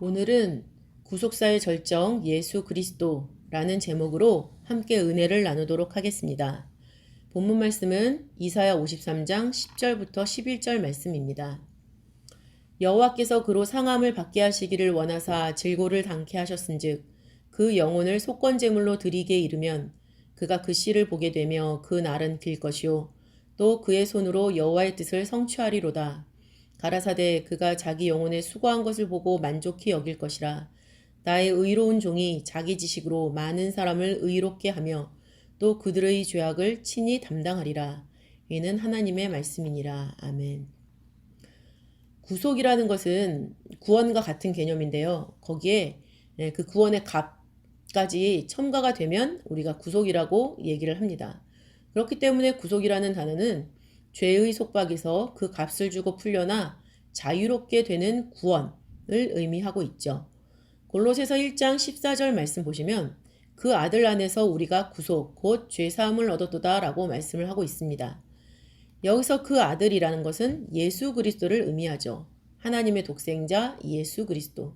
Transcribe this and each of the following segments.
오늘은 구속사의 절정 예수 그리스도라는 제목으로 함께 은혜를 나누도록 하겠습니다. 본문 말씀은 이사야 53장 10절부터 11절 말씀입니다. 여호와께서 그로 상함을 받게 하시기를 원하사 질고를 당케 하셨은즉 그 영혼을 속건제물로 드리게 이르면 그가 그 씨를 보게 되며 그 날은 길 것이요 또 그의 손으로 여호와의 뜻을 성취하리로다. 가라사대 그가 자기 영혼에 수고한 것을 보고 만족히 여길 것이라. 나의 의로운 종이 자기 지식으로 많은 사람을 의롭게 하며 또 그들의 죄악을 친히 담당하리라. 이는 하나님의 말씀이니라. 아멘. 구속이라는 것은 구원과 같은 개념인데요. 거기에 그 구원의 값까지 첨가가 되면 우리가 구속이라고 얘기를 합니다. 그렇기 때문에 구속이라는 단어는 죄의 속박에서 그 값을 주고 풀려나 자유롭게 되는 구원을 의미하고 있죠. 골로새서 1장 14절 말씀 보시면 그 아들 안에서 우리가 구속 곧 죄사함을 얻었도다 라고 말씀을 하고 있습니다. 여기서 그 아들이라는 것은 예수 그리스도를 의미하죠. 하나님의 독생자 예수 그리스도.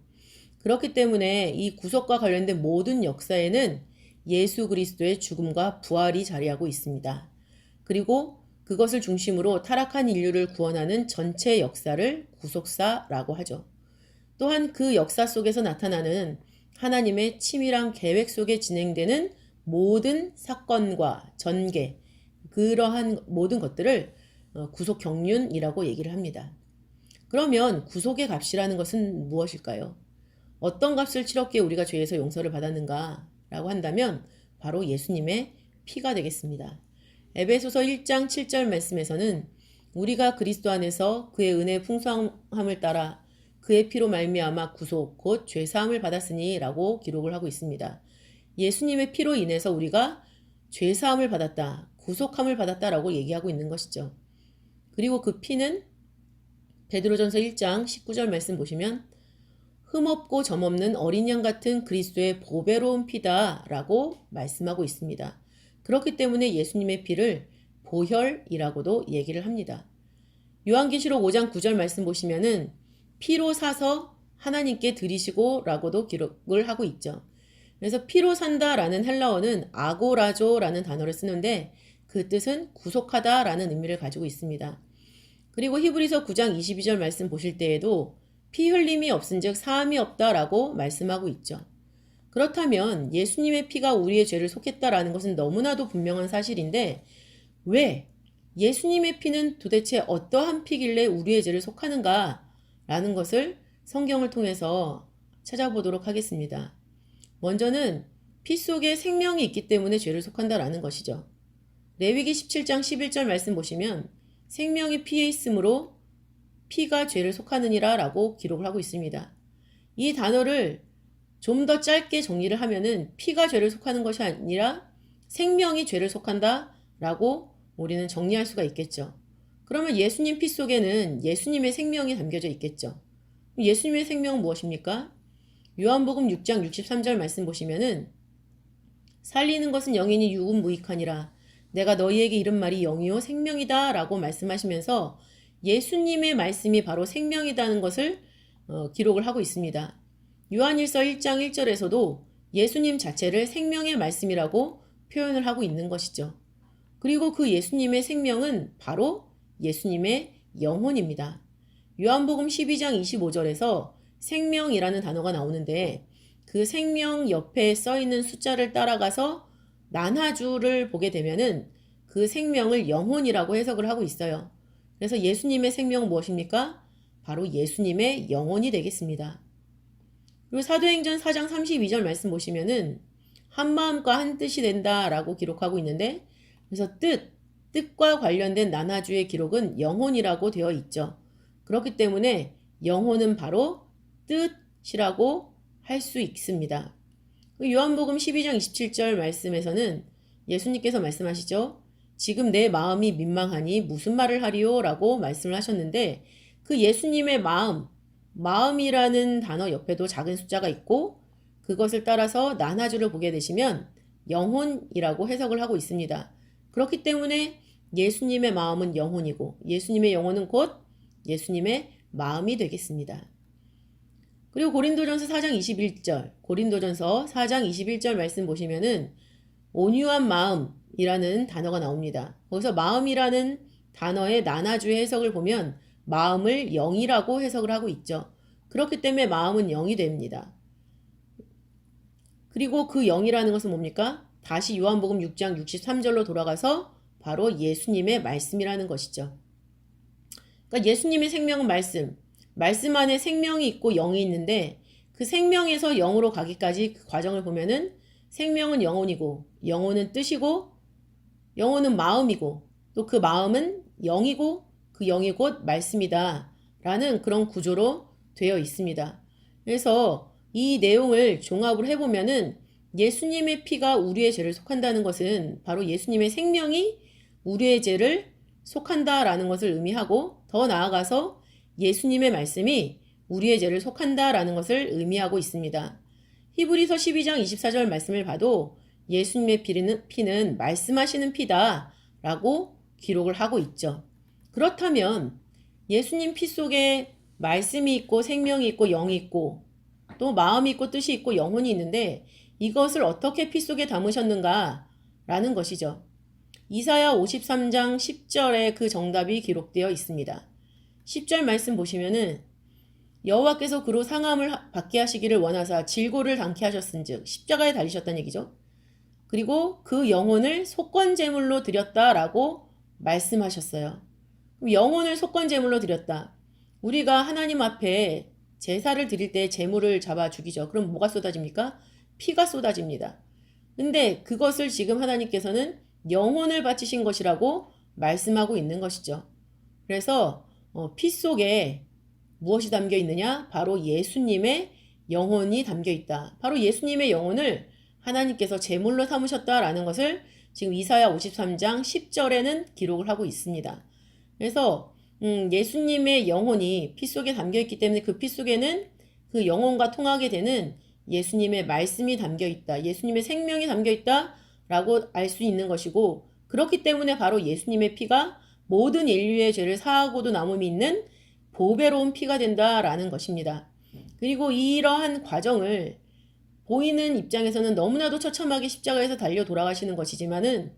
그렇기 때문에 이 구속과 관련된 모든 역사에는 예수 그리스도의 죽음과 부활이 자리하고 있습니다. 그리고 그것을 중심으로 타락한 인류를 구원하는 전체 역사를 구속사라고 하죠. 또한 그 역사 속에서 나타나는 하나님의 치밀한 계획 속에 진행되는 모든 사건과 전개, 그러한 모든 것들을 구속 경륜이라고 얘기를 합니다. 그러면 구속의 값이라는 것은 무엇일까요? 어떤 값을 치렀기에 우리가 죄에서 용서를 받았는가 라고 한다면 바로 예수님의 피가 되겠습니다. 에베소서 1장 7절 말씀에서는 우리가 그리스도 안에서 그의 은혜의 풍성함을 따라 그의 피로 말미암아 구속 곧 죄사함을 받았으니 라고 기록을 하고 있습니다. 예수님의 피로 인해서 우리가 죄사함을 받았다, 구속함을 받았다라고 얘기하고 있는 것이죠. 그리고 그 피는 베드로전서 1장 19절 말씀 보시면 흠없고 점없는 어린 양 같은 그리스도의 보배로운 피다라고 말씀하고 있습니다. 그렇기 때문에 예수님의 피를 보혈이라고도 얘기를 합니다. 요한계시록 5장 9절 말씀 보시면은 피로 사서 하나님께 드리시고 라고도 기록을 하고 있죠. 그래서 피로 산다라는 헬라어는 아고라조라는 단어를 쓰는데 그 뜻은 구속하다라는 의미를 가지고 있습니다. 그리고 히브리서 9장 22절 말씀 보실 때에도 피 흘림이 없은즉 사함이 없다라고 말씀하고 있죠. 그렇다면 예수님의 피가 우리의 죄를 속했다라는 것은 너무나도 분명한 사실인데 왜 예수님의 피는 도대체 어떠한 피길래 우리의 죄를 속하는가 라는 것을 성경을 통해서 찾아보도록 하겠습니다. 먼저는 피 속에 생명이 있기 때문에 죄를 속한다라는 것이죠. 레위기 17장 11절 말씀 보시면 생명이 피에 있으므로 피가 죄를 속하느니라 라고 기록을 하고 있습니다. 이 단어를 좀 더 짧게 정리를 하면은 피가 죄를 속하는 것이 아니라 생명이 죄를 속한다 라고 우리는 정리할 수가 있겠죠. 그러면 예수님 피 속에는 예수님의 생명이 담겨져 있겠죠. 예수님의 생명은 무엇입니까? 요한복음 6장 63절 말씀 보시면은 살리는 것은 영이니 육은 무익하니라. 내가 너희에게 이른 말이 영이요 생명이다 라고 말씀하시면서 예수님의 말씀이 바로 생명이라는 것을 기록을 하고 있습니다. 요한일서 1장 1절에서도 예수님 자체를 생명의 말씀이라고 표현을 하고 있는 것이죠. 그리고 그 예수님의 생명은 바로 예수님의 영혼입니다. 요한복음 12장 25절에서 생명이라는 단어가 나오는데 그 생명 옆에 써있는 숫자를 따라가서 난하주를 보게 되면은 그 생명을 영혼이라고 해석을 하고 있어요. 그래서 예수님의 생명은 무엇입니까? 바로 예수님의 영혼이 되겠습니다. 그리고 사도행전 4장 32절 말씀 보시면은 한 마음과 한 뜻이 된다라고 기록하고 있는데 그래서 뜻과 관련된 난하주의 기록은 영혼이라고 되어 있죠. 그렇기 때문에 영혼은 바로 뜻이라고 할 수 있습니다. 요한복음 12장 27절 말씀에서는 예수님께서 말씀하시죠. 지금 내 마음이 민망하니 무슨 말을 하리요? 라고 말씀을 하셨는데 그 예수님의 마음이라는 단어 옆에도 작은 숫자가 있고 그것을 따라서 난하주를 보게 되시면 영혼이라고 해석을 하고 있습니다. 그렇기 때문에 예수님의 마음은 영혼이고 예수님의 영혼은 곧 예수님의 마음이 되겠습니다. 그리고 고린도전서 4장 21절, 고린도전서 4장 21절 말씀 보시면은 온유한 마음이라는 단어가 나옵니다. 거기서 마음이라는 단어의 나나주의 해석을 보면 마음을 영이라고 해석을 하고 있죠. 그렇기 때문에 마음은 영이 됩니다. 그리고 그 영이라는 것은 뭡니까? 다시 요한복음 6장 63절로 돌아가서 바로 예수님의 말씀이라는 것이죠. 그러니까 예수님의 생명은 말씀, 말씀 안에 생명이 있고 영이 있는데 그 생명에서 영으로 가기까지 그 과정을 보면은 생명은 영혼이고 영혼은 뜻이고 영혼은 마음이고 또 그 마음은 영이고 그 영이 곧 말씀이다 라는 그런 구조로 되어 있습니다. 그래서 이 내용을 종합을 해보면은 예수님의 피가 우리의 죄를 속한다는 것은 바로 예수님의 생명이 우리의 죄를 속한다라는 것을 의미하고 더 나아가서 예수님의 말씀이 우리의 죄를 속한다라는 것을 의미하고 있습니다. 히브리서 12장 24절 말씀을 봐도 예수님의 피는 말씀하시는 피다라고 기록을 하고 있죠. 그렇다면 예수님 피 속에 말씀이 있고 생명이 있고 영이 있고 또 마음이 있고 뜻이 있고 영혼이 있는데 이것을 어떻게 피 속에 담으셨는가 라는 것이죠. 이사야 53장 10절에 그 정답이 기록되어 있습니다. 10절 말씀 보시면은 여호와께서 그로 상함을 받게 하시기를 원하사 질고를 당케 하셨은즉 십자가에 달리셨다는 얘기죠. 그리고 그 영혼을 속건제물로 드렸다라고 말씀하셨어요. 영혼을 속건제물로 드렸다. 우리가 하나님 앞에 제사를 드릴 때 제물을 잡아 죽이죠. 그럼 뭐가 쏟아집니까? 피가 쏟아집니다. 근데 그것을 지금 하나님께서는 영혼을 바치신 것이라고 말씀하고 있는 것이죠. 그래서 피 속에 무엇이 담겨 있느냐? 바로 예수님의 영혼이 담겨 있다. 바로 예수님의 영혼을 하나님께서 제물로 삼으셨다라는 것을 지금 이사야 53장 10절에는 기록을 하고 있습니다. 그래서 예수님의 영혼이 피 속에 담겨 있기 때문에 그 피 속에는 그 영혼과 통하게 되는 예수님의 말씀이 담겨 있다. 예수님의 생명이 담겨 있다라고 알 수 있는 것이고 그렇기 때문에 바로 예수님의 피가 모든 인류의 죄를 사하고도 남음이 있는 보배로운 피가 된다라는 것입니다. 그리고 이러한 과정을 보이는 입장에서는 너무나도 처참하게 십자가에서 달려 돌아가시는 것이지만은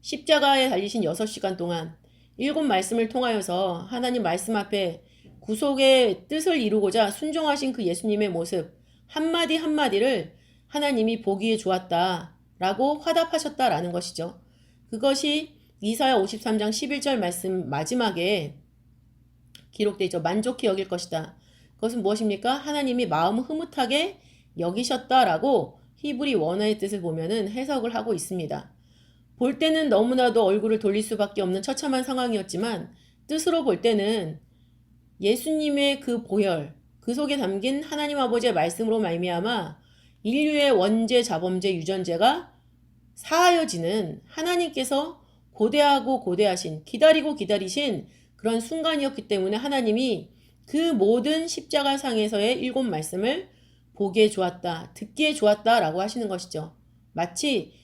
십자가에 달리신 6시간 동안 7 말씀을 통하여서 하나님 말씀 앞에 구속의 뜻을 이루고자 순종하신 그 예수님의 모습 한마디 한마디를 하나님이 보기에 좋았다라고 화답하셨다라는 것이죠. 그것이 이사야 53장 11절 말씀 마지막에 기록되어 있죠. 만족히 여길 것이다. 그것은 무엇입니까? 하나님이 마음을 흐뭇하게 여기셨다라고 히브리 원어의 뜻을 보면은 해석을 하고 있습니다. 볼 때는 너무나도 얼굴을 돌릴 수밖에 없는 처참한 상황이었지만 뜻으로 볼 때는 예수님의 그 보혈, 그 속에 담긴 하나님 아버지의 말씀으로 말미암아 인류의 원죄, 자범죄, 유전죄가 사하여지는 하나님께서 고대하고 고대하신, 기다리고 기다리신 그런 순간이었기 때문에 하나님이 그 모든 십자가상에서의 7 말씀을 보기에 좋았다, 듣기에 좋았다라고 하시는 것이죠. 마치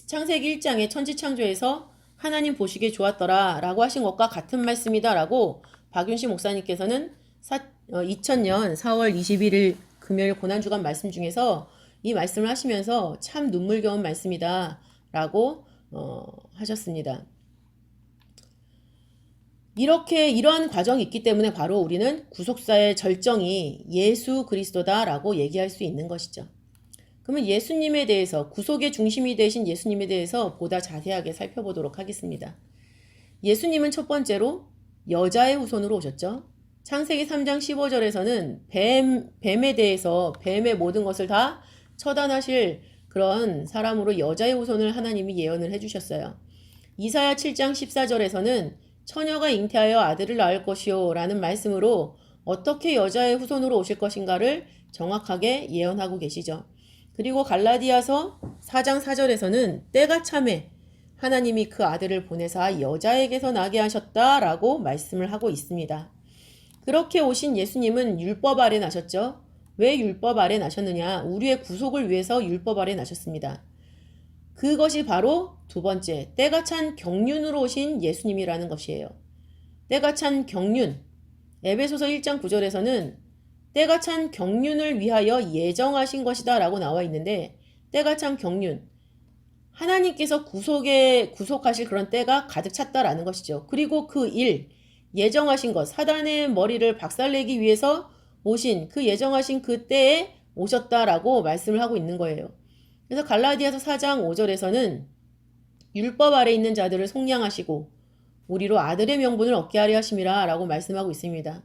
창세기 1장의 천지창조에서 하나님 보시기에 좋았더라 라고 하신 것과 같은 말씀이다 라고 박윤식 목사님께서는 2000년 4월 21일 금요일 고난주간 말씀 중에서 이 말씀을 하시면서 참 눈물겨운 말씀이다 라고 하셨습니다. 이러한 과정이 있기 때문에 바로 우리는 구속사의 절정이 예수 그리스도다라고 얘기할 수 있는 것이죠. 그러면 예수님에 대해서 구속의 중심이 되신 예수님에 대해서 보다 자세하게 살펴보도록 하겠습니다. 예수님은 첫 번째로 여자의 후손으로 오셨죠. 창세기 3장 15절에서는 뱀에 대해서 뱀의 모든 것을 다 처단하실 그런 사람으로 여자의 후손을 하나님이 예언을 해주셨어요. 이사야 7장 14절에서는 처녀가 잉태하여 아들을 낳을 것이요 라는 말씀으로 어떻게 여자의 후손으로 오실 것인가를 정확하게 예언하고 계시죠. 그리고 갈라디아서 4장 4절에서는 때가 참에 하나님이 그 아들을 보내사 여자에게서 나게 하셨다라고 말씀을 하고 있습니다. 그렇게 오신 예수님은 율법 아래 나셨죠. 왜 율법 아래 나셨느냐? 우리의 구속을 위해서 율법 아래 나셨습니다. 그것이 바로 두 번째, 때가 찬 경륜으로 오신 예수님이라는 것이에요. 때가 찬 경륜. 에베소서 1장 9절에서는 때가 찬 경륜을 위하여 예정하신 것이다 라고 나와 있는데, 때가 찬 경륜, 하나님께서 구속하실 그런 때가 가득 찼다라는 것이죠. 그리고 그 일, 예정하신 것, 사단의 머리를 박살내기 위해서 오신 그 예정하신 그 때에 오셨다라고 말씀을 하고 있는 거예요. 그래서 갈라디아서 4장 5절에서는 율법 아래 있는 자들을 속량하시고 우리로 아들의 명분을 얻게 하려 하심이라 라고 말씀하고 있습니다.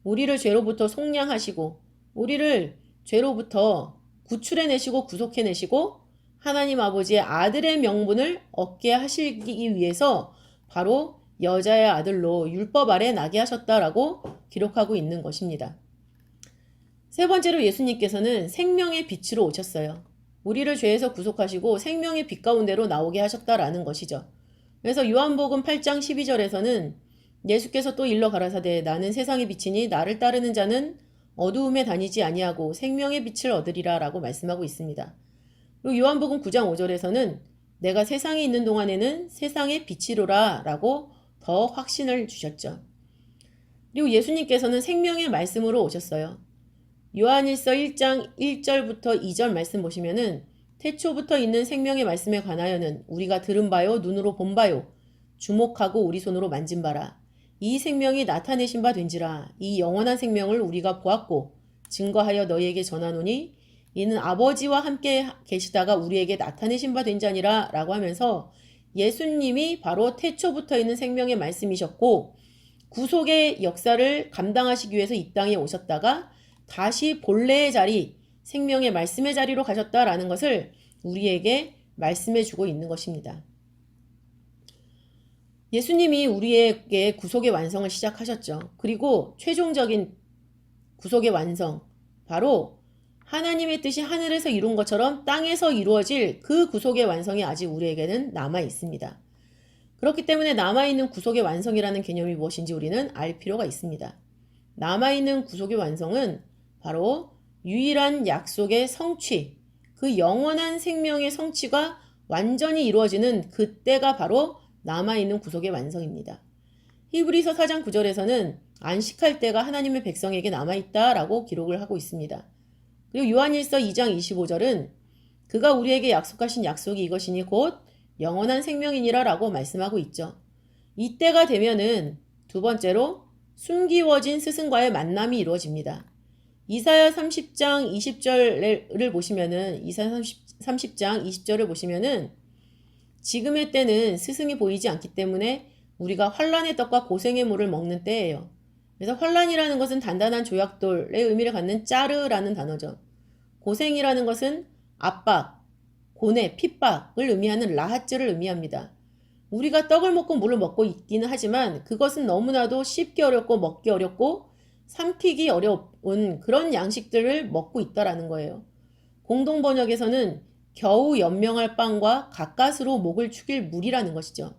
우리를 죄로부터 속량하시고 우리를 죄로부터 구출해내시고 구속해내시고 하나님 아버지의 아들의 명분을 얻게 하시기 위해서 바로 여자의 아들로 율법 아래 나게 하셨다라고 기록하고 있는 것입니다. 세 번째로 예수님께서는 생명의 빛으로 오셨어요. 우리를 죄에서 구속하시고 생명의 빛 가운데로 나오게 하셨다라는 것이죠. 그래서 요한복음 8장 12절에서는 예수께서 또 일러 가라사대 나는 세상의 빛이니 나를 따르는 자는 어두움에 다니지 아니하고 생명의 빛을 얻으리라 라고 말씀하고 있습니다. 그리고 요한복음 9장 5절에서는 내가 세상에 있는 동안에는 세상의 빛이로라 라고 더 확신을 주셨죠. 그리고 예수님께서는 생명의 말씀으로 오셨어요. 요한일서 1장 1절부터 2절 말씀 보시면은 태초부터 있는 생명의 말씀에 관하여는 우리가 들은 바요 눈으로 본 바요 주목하고 우리 손으로 만진 바라. 이 생명이 나타내신 바 된지라. 이 영원한 생명을 우리가 보았고 증거하여 너희에게 전하노니 이는 아버지와 함께 계시다가 우리에게 나타내신 바 된 자니라 라고 하면서 예수님이 바로 태초부터 있는 생명의 말씀이셨고 구속의 역사를 감당하시기 위해서 이 땅에 오셨다가 다시 본래의 자리, 생명의 말씀의 자리로 가셨다라는 것을 우리에게 말씀해 주고 있는 것입니다. 예수님이 우리에게 구속의 완성을 시작하셨죠. 그리고 최종적인 구속의 완성, 바로 하나님의 뜻이 하늘에서 이룬 것처럼 땅에서 이루어질 그 구속의 완성이 아직 우리에게는 남아 있습니다. 그렇기 때문에 남아있는 구속의 완성이라는 개념이 무엇인지 우리는 알 필요가 있습니다. 남아있는 구속의 완성은 바로 유일한 약속의 성취, 그 영원한 생명의 성취가 완전히 이루어지는 그때가 바로 남아있는 구속의 완성입니다. 히브리서 4장 9절에서는 안식할 때가 하나님의 백성에게 남아있다라고 기록을 하고 있습니다. 그리고 요한일서 2장 25절은 그가 우리에게 약속하신 약속이 이것이니 곧 영원한 생명이니라 라고 말씀하고 있죠. 이때가 되면은 두 번째로 숨기워진 스승과의 만남이 이루어집니다. 이사야 30장 20절을 보시면은 이사야 30장 20절을 보시면은 지금의 때는 스승이 보이지 않기 때문에 우리가 환란의 떡과 고생의 물을 먹는 때예요. 그래서 환란이라는 것은 단단한 조약돌의 의미를 갖는 짜르라는 단어죠. 고생이라는 것은 압박, 고뇌, 핍박을 의미하는 라하츠를 의미합니다. 우리가 떡을 먹고 물을 먹고 있기는 하지만 그것은 너무나도 씹기 어렵고 먹기 어렵고 삼키기 어려운 그런 양식들을 먹고 있다라는 거예요. 공동번역에서는 겨우 연명할 빵과 가까스로 목을 축일 물이라는 것이죠.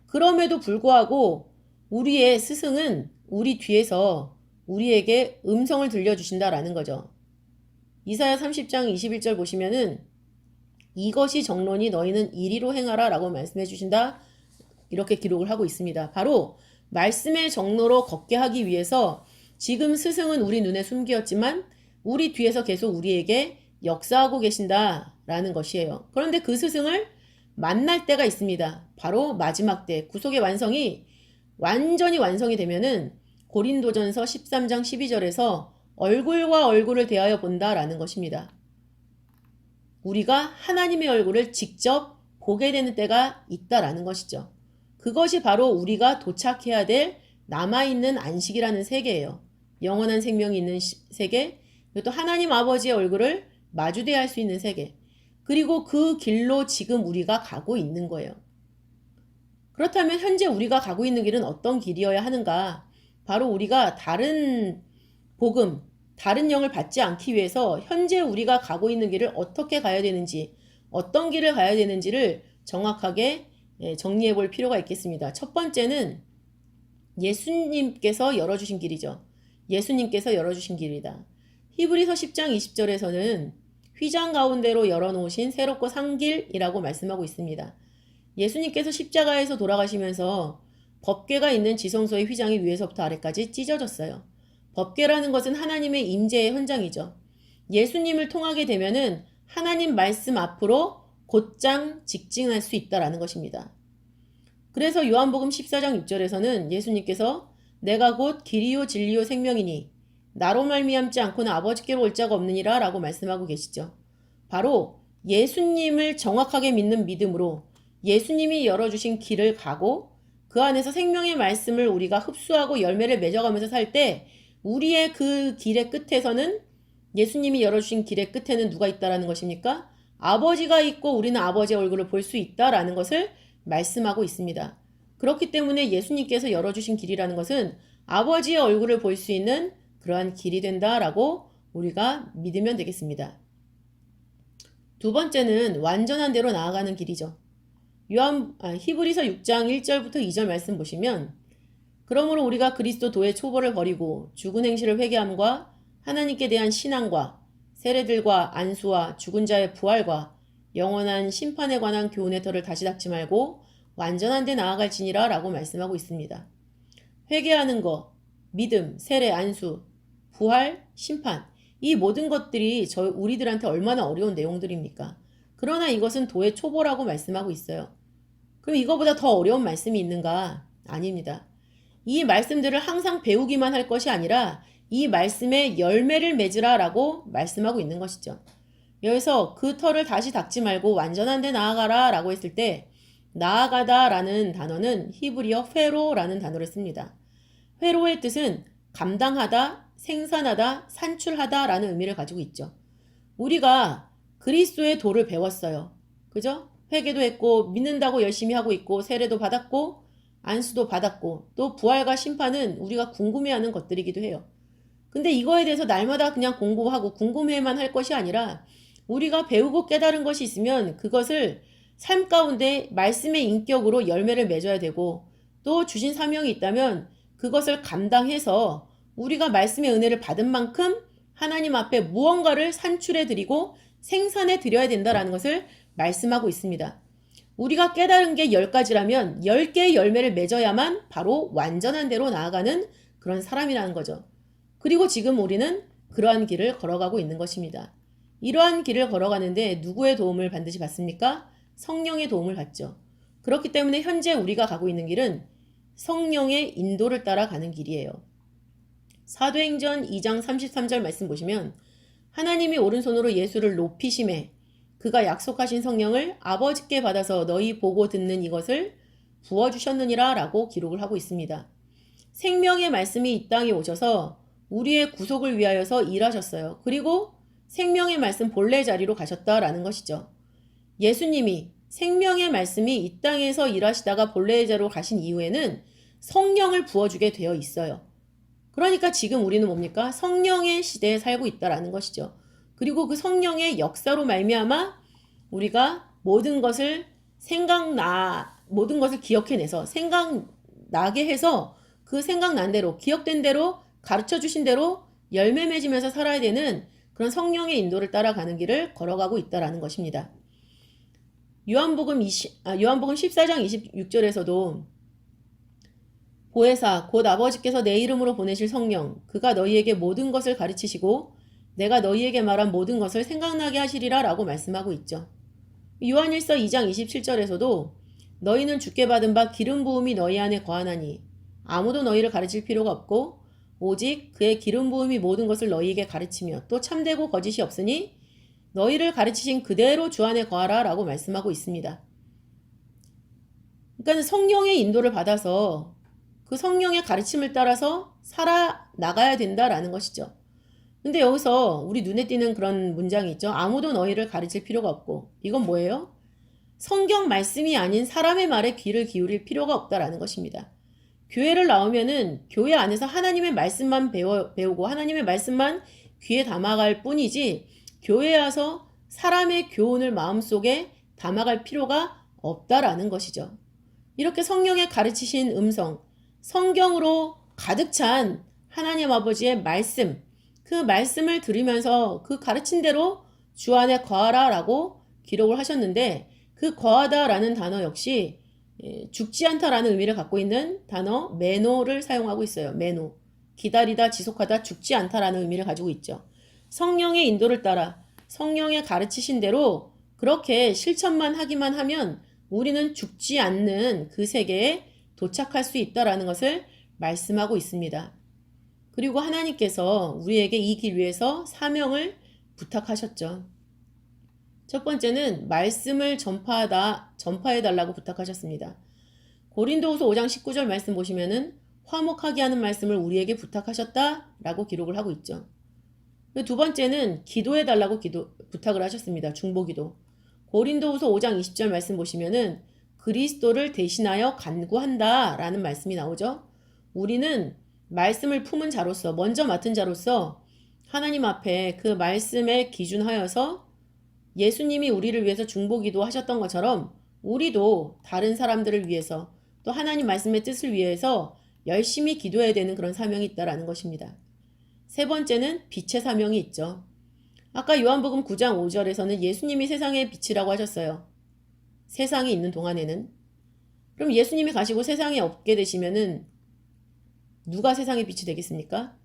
그럼에도 불구하고 우리의 스승은 우리 뒤에서 우리에게 음성을 들려주신다라는 거죠. 이사야 30장 21절 보시면은 이것이 정론이 너희는 이리로 행하라 라고 말씀해 주신다. 이렇게 기록을 하고 있습니다. 바로 말씀의 정로로 걷게 하기 위해서 지금 스승은 우리 눈에 숨기었지만 우리 뒤에서 계속 우리에게 역사하고 계신다라는 것이에요. 그런데 그 스승을 만날 때가 있습니다. 바로 마지막 때 구속의 완성이 완전히 완성이 되면은 고린도전서 13장 12절에서 얼굴과 얼굴을 대하여 본다라는 것입니다. 우리가 하나님의 얼굴을 직접 보게 되는 때가 있다라는 것이죠. 그것이 바로 우리가 도착해야 될 남아있는 안식이라는 세계예요. 영원한 생명이 있는 세계, 그리고 또 하나님 아버지의 얼굴을 마주대할 수 있는 세계, 그리고 그 길로 지금 우리가 가고 있는 거예요. 그렇다면 현재 우리가 가고 있는 길은 어떤 길이어야 하는가? 바로 우리가 다른 복음, 다른 영을 받지 않기 위해서 현재 우리가 가고 있는 길을 어떻게 가야 되는지, 어떤 길을 가야 되는지를 정확하게 정리해 볼 필요가 있겠습니다. 첫 번째는 예수님께서 열어주신 길이죠. 예수님께서 열어주신 길이다. 히브리서 10장 20절에서는 휘장 가운데로 열어놓으신 새롭고 산 길이라고 말씀하고 있습니다. 예수님께서 십자가에서 돌아가시면서 법궤가 있는 지성소의 휘장이 위에서부터 아래까지 찢어졌어요. 법궤라는 것은 하나님의 임재의 현장이죠. 예수님을 통하게 되면은 하나님 말씀 앞으로 곧장 직진할 수 있다라는 것입니다. 그래서 요한복음 14장 6절에서는 예수님께서 내가 곧 길이요 진리요 생명이니 나로 말미암지 않고는 아버지께로 올 자가 없느니라 라고 말씀하고 계시죠. 바로 예수님을 정확하게 믿는 믿음으로 예수님이 열어주신 길을 가고 그 안에서 생명의 말씀을 우리가 흡수하고 열매를 맺어가면서 살 때 우리의 그 길의 끝에서는 예수님이 열어주신 길의 끝에는 누가 있다라는 것입니까? 아버지가 있고 우리는 아버지의 얼굴을 볼 수 있다라는 것을 말씀하고 있습니다. 그렇기 때문에 예수님께서 열어주신 길이라는 것은 아버지의 얼굴을 볼 수 있는 그러한 길이 된다라고 우리가 믿으면 되겠습니다. 두 번째는 완전한 대로 나아가는 길이죠. 히브리서 6장 1절부터 2절 말씀 보시면 그러므로 우리가 그리스도 도의 초보를 버리고 죽은 행실을 회개함과 하나님께 대한 신앙과 세례들과 안수와 죽은 자의 부활과 영원한 심판에 관한 교훈의 터를 다시 닦지 말고 완전한 데 나아갈지니라 라고 말씀하고 있습니다. 회개하는 것, 믿음, 세례, 안수, 부활, 심판 이 모든 것들이 우리들한테 얼마나 어려운 내용들입니까? 그러나 이것은 도의 초보라고 말씀하고 있어요. 그럼 이거보다 더 어려운 말씀이 있는가? 아닙니다. 이 말씀들을 항상 배우기만 할 것이 아니라 이 말씀에 열매를 맺으라 라고 말씀하고 있는 것이죠. 여기서 그 터를 다시 닦지 말고 완전한 데 나아가라 라고 했을 때 나아가다 라는 단어는 히브리어 회로라는 단어를 씁니다. 회로의 뜻은 감당하다, 생산하다, 산출하다 라는 의미를 가지고 있죠. 우리가 그리스도의 도를 배웠어요. 그죠? 회개도 했고 믿는다고 열심히 하고 있고 세례도 받았고 안수도 받았고 또 부활과 심판은 우리가 궁금해하는 것들이기도 해요. 근데 이거에 대해서 날마다 그냥 공부하고 궁금해만 할 것이 아니라 우리가 배우고 깨달은 것이 있으면 그것을 삶 가운데 말씀의 인격으로 열매를 맺어야 되고 또 주신 사명이 있다면 그것을 감당해서 우리가 말씀의 은혜를 받은 만큼 하나님 앞에 무언가를 산출해 드리고 생산해 드려야 된다라는 것을 말씀하고 있습니다. 우리가 깨달은 게 10가지라면 10개의 열매를 맺어야만 바로 완전한 대로 나아가는 그런 사람이라는 거죠. 그리고 지금 우리는 그러한 길을 걸어가고 있는 것입니다. 이러한 길을 걸어가는데 누구의 도움을 반드시 받습니까? 성령의 도움을 받죠. 그렇기 때문에 현재 우리가 가고 있는 길은 성령의 인도를 따라 가는 길이에요. 사도행전 2장 33절 말씀 보시면 하나님이 오른손으로 예수를 높이심에 그가 약속하신 성령을 아버지께 받아서 너희 보고 듣는 이것을 부어주셨느니라 라고 기록을 하고 있습니다. 생명의 말씀이 이 땅에 오셔서 우리의 구속을 위하여서 일하셨어요. 그리고 생명의 말씀 본래 자리로 가셨다라는 것이죠. 예수님이 생명의 말씀이 이 땅에서 일하시다가 본래의 자리로 가신 이후에는 성령을 부어주게 되어 있어요. 그러니까 지금 우리는 뭡니까? 성령의 시대에 살고 있다라는 것이죠. 그리고 그 성령의 역사로 말미암아 우리가 모든 것을 모든 것을 기억해내서 생각나게 해서 그 생각난 대로 기억된 대로 가르쳐 주신 대로 열매 맺으면서 살아야 되는 그런 성령의 인도를 따라가는 길을 걸어가고 있다라는 것입니다. 요한복음 14장 26절에서도 보혜사 곧 아버지께서 내 이름으로 보내실 성령 그가 너희에게 모든 것을 가르치시고 내가 너희에게 말한 모든 것을 생각나게 하시리라 라고 말씀하고 있죠. 요한일서 2장 27절에서도 너희는 주께 받은 바 기름 부음이 너희 안에 거하나니 아무도 너희를 가르칠 필요가 없고 오직 그의 기름 부음이 모든 것을 너희에게 가르치며 또 참되고 거짓이 없으니 너희를 가르치신 그대로 주 안에 거하라 라고 말씀하고 있습니다. 그러니까 성령의 인도를 받아서 그 성령의 가르침을 따라서 살아나가야 된다라는 것이죠. 근데 여기서 우리 눈에 띄는 그런 문장이 있죠. 아무도 너희를 가르칠 필요가 없고 이건 뭐예요? 성경 말씀이 아닌 사람의 말에 귀를 기울일 필요가 없다라는 것입니다. 교회를 나오면은 교회 안에서 하나님의 말씀만 배우고 하나님의 말씀만 귀에 담아갈 뿐이지 교회에 와서 사람의 교훈을 마음속에 담아갈 필요가 없다라는 것이죠. 이렇게 성령의 가르치신 음성, 성경으로 가득 찬 하나님 아버지의 말씀, 그 말씀을 들으면서 그 가르친 대로 주 안에 거하라 라고 기록을 하셨는데 그 거하다 라는 단어 역시 죽지 않다라는 의미를 갖고 있는 단어 메노를 사용하고 있어요. 메노. 기다리다, 지속하다, 죽지 않다라는 의미를 가지고 있죠. 성령의 인도를 따라 성령의 가르치신 대로 그렇게 실천만 하기만 하면 우리는 죽지 않는 그 세계에 도착할 수 있다라는 것을 말씀하고 있습니다. 그리고 하나님께서 우리에게 이 길 위해서 사명을 부탁하셨죠. 첫 번째는 말씀을 전파해달라고 부탁하셨습니다. 고린도후서 5장 19절 말씀 보시면은 화목하게 하는 말씀을 우리에게 부탁하셨다라고 기록을 하고 있죠. 두 번째는 기도해달라고 부탁을 하셨습니다. 중보기도. 고린도후서 5장 20절 말씀 보시면은 그리스도를 대신하여 간구한다라는 말씀이 나오죠. 우리는 말씀을 품은 자로서, 먼저 맡은 자로서 하나님 앞에 그 말씀에 기준하여서 예수님이 우리를 위해서 중보기도 하셨던 것처럼 우리도 다른 사람들을 위해서 또 하나님 말씀의 뜻을 위해서 열심히 기도해야 되는 그런 사명이 있다라는 것입니다. 세 번째는 빛의 사명이 있죠. 아까 요한복음 9장 5절에서는 예수님이 세상의 빛이라고 하셨어요. 세상에 있는 동안에는. 그럼 예수님이 가시고 세상에 없게 되시면은 누가 세상의 빛이 되겠습니까?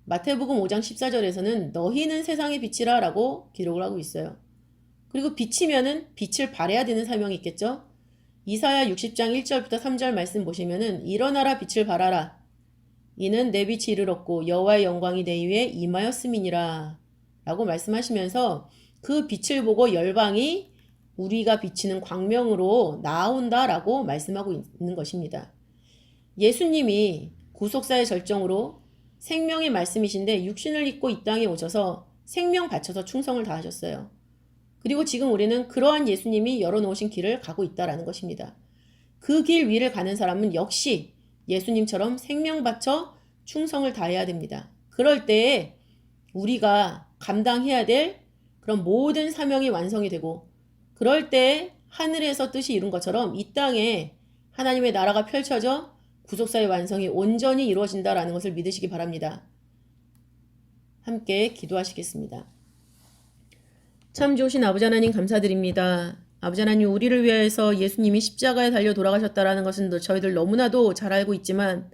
마태복음 5장 14절에서는 너희는 세상의 빛이라 라고 기록을 하고 있어요. 그리고 빛이면은 빛을 발해야 되는 사명이 있겠죠? 이사야 60장 1절부터 3절 말씀 보시면은 일어나라 빛을 발하라. 이는 내 빛이 이르렀고 여호와의 영광이 내 위에 임하였음이니라 라고 말씀하시면서 그 빛을 보고 열방이 우리가 비치는 광명으로 나아온다 라고 말씀하고 있는 것입니다. 예수님이 구속사의 절정으로 생명의 말씀이신데 육신을 입고 이 땅에 오셔서 생명 바쳐서 충성을 다하셨어요. 그리고 지금 우리는 그러한 예수님이 열어놓으신 길을 가고 있다라는 것입니다. 그 길 위를 가는 사람은 역시 예수님처럼 생명 바쳐 충성을 다해야 됩니다. 그럴 때에 우리가 감당해야 될 그런 모든 사명이 완성이 되고 그럴 때 하늘에서 뜻이 이룬 것처럼 이 땅에 하나님의 나라가 펼쳐져 구속사의 완성이 온전히 이루어진다라는 것을 믿으시기 바랍니다. 함께 기도하시겠습니다. 참 좋으신 아버지 하나님 감사드립니다. 아버지 하나님 우리를 위해서 예수님이 십자가에 달려 돌아가셨다라는 것은 저희들 너무나도 잘 알고 있지만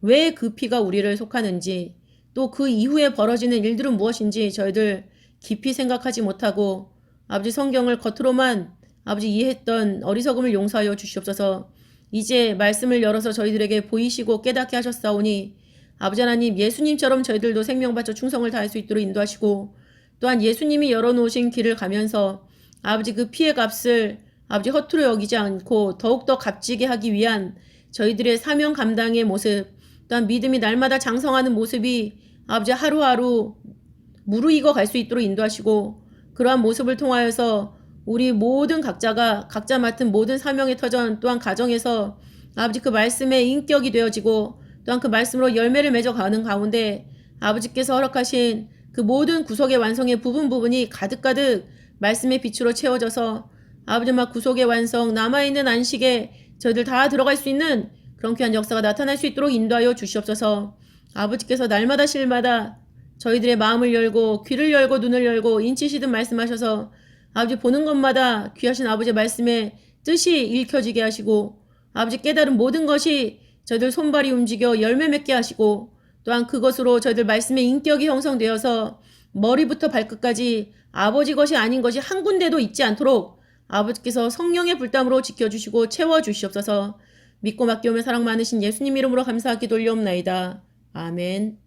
왜 그 피가 우리를 속하는지 또 그 이후에 벌어지는 일들은 무엇인지 저희들 깊이 생각하지 못하고 아버지 성경을 겉으로만 아버지 이해했던 어리석음을 용서하여 주시옵소서. 이제 말씀을 열어서 저희들에게 보이시고 깨닫게 하셨사오니 아버지 하나님 예수님처럼 저희들도 생명 바쳐 충성을 다할 수 있도록 인도하시고 또한 예수님이 열어놓으신 길을 가면서 아버지 그 피의 값을 아버지 허투루 여기지 않고 더욱더 값지게 하기 위한 저희들의 사명 감당의 모습 또한 믿음이 날마다 장성하는 모습이 아버지 하루하루 무르익어 갈 수 있도록 인도하시고 그러한 모습을 통하여서 우리 모든 각자가 각자 맡은 모든 사명의 터전 또한 가정에서 아버지 그 말씀의 인격이 되어지고 또한 그 말씀으로 열매를 맺어가는 가운데 아버지께서 허락하신 그 모든 구속의 완성의 부분이 가득가득 말씀의 빛으로 채워져서 아버지 막 구속의 완성 남아있는 안식에 저희들 다 들어갈 수 있는 그런 귀한 역사가 나타날 수 있도록 인도하여 주시옵소서. 아버지께서 날마다 실마다 저희들의 마음을 열고 귀를 열고 눈을 열고 인치시듯 말씀하셔서 아버지 보는 것마다 귀하신 아버지의 말씀에 뜻이 읽혀지게 하시고 아버지 깨달은 모든 것이 저희들 손발이 움직여 열매 맺게 하시고 또한 그것으로 저희들 말씀의 인격이 형성되어서 머리부터 발끝까지 아버지 것이 아닌 것이 한 군데도 있지 않도록 아버지께서 성령의 불담으로 지켜주시고 채워주시옵소서. 믿고 맡기오며 사랑 많으신 예수님 이름으로 감사하기 돌려옵나이다. 아멘.